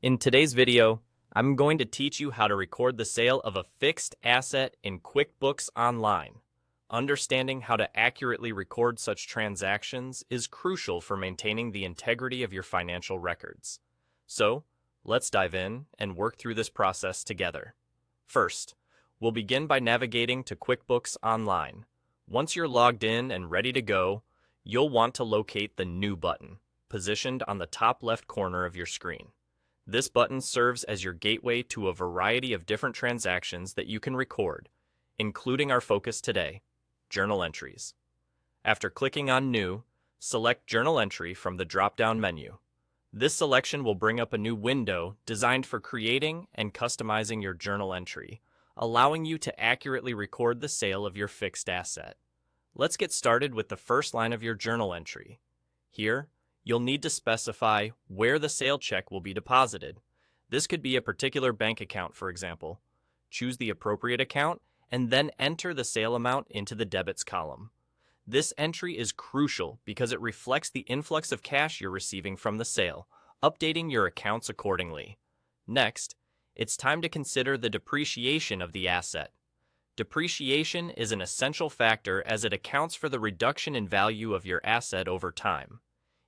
In today's video, I'm going to teach you how to record the sale of a fixed asset in QuickBooks Online. Understanding how to accurately record such transactions is crucial for maintaining the integrity of your financial records. So, let's dive in and work through this process together. First, we'll begin by navigating to QuickBooks Online. Once you're logged in and ready to go, you'll want to locate the New button, positioned on the top left corner of your screen. This button serves as your gateway to a variety of different transactions that you can record, including our focus today, journal entries. After clicking on New, select Journal Entry from the drop-down menu. This selection will bring up a new window designed for creating and customizing your journal entry, allowing you to accurately record the sale of your fixed asset. Let's get started with the first line of your journal entry. Here, you'll need to specify where the sale check will be deposited. This could be a particular bank account, for example. Choose the appropriate account and then enter the sale amount into the debits column. This entry is crucial because it reflects the influx of cash you're receiving from the sale, updating your accounts accordingly. Next, it's time to consider the depreciation of the asset. Depreciation is an essential factor as it accounts for the reduction in value of your asset over time.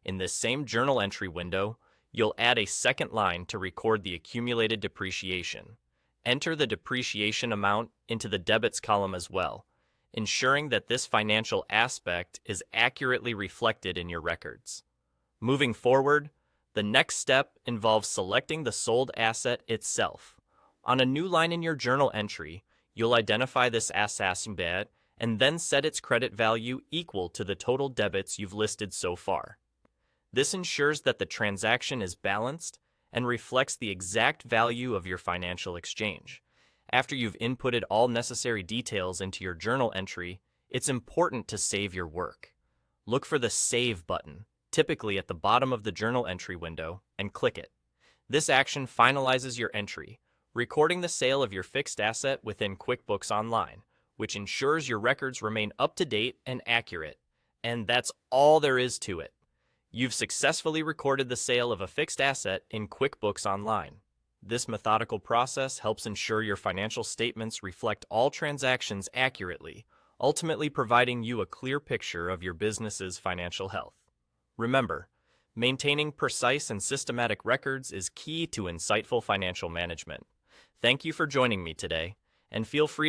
In this same journal entry window, you'll add a second line to record the accumulated depreciation. Enter the depreciation amount into the debits column as well, ensuring that this financial aspect is accurately reflected in your records. Moving forward, the next step involves selecting the sold asset itself. On a new line in your journal entry, you'll identify this asset and then set its credit value equal to the total debits you've listed so far. This ensures that the transaction is balanced and reflects the exact value of your financial exchange. After you've inputted all necessary details into your journal entry, it's important to save your work. Look for the Save button, typically at the bottom of the journal entry window, and click it. This action finalizes your entry, recording the sale of your fixed asset within QuickBooks Online, which ensures your records remain up to date and accurate. And that's all there is to it. You've successfully recorded the sale of a fixed asset in QuickBooks Online. This methodical process helps ensure your financial statements reflect all transactions accurately, ultimately providing you a clear picture of your business's financial health. Remember, maintaining precise and systematic records is key to insightful financial management. Thank you for joining me today, and feel free to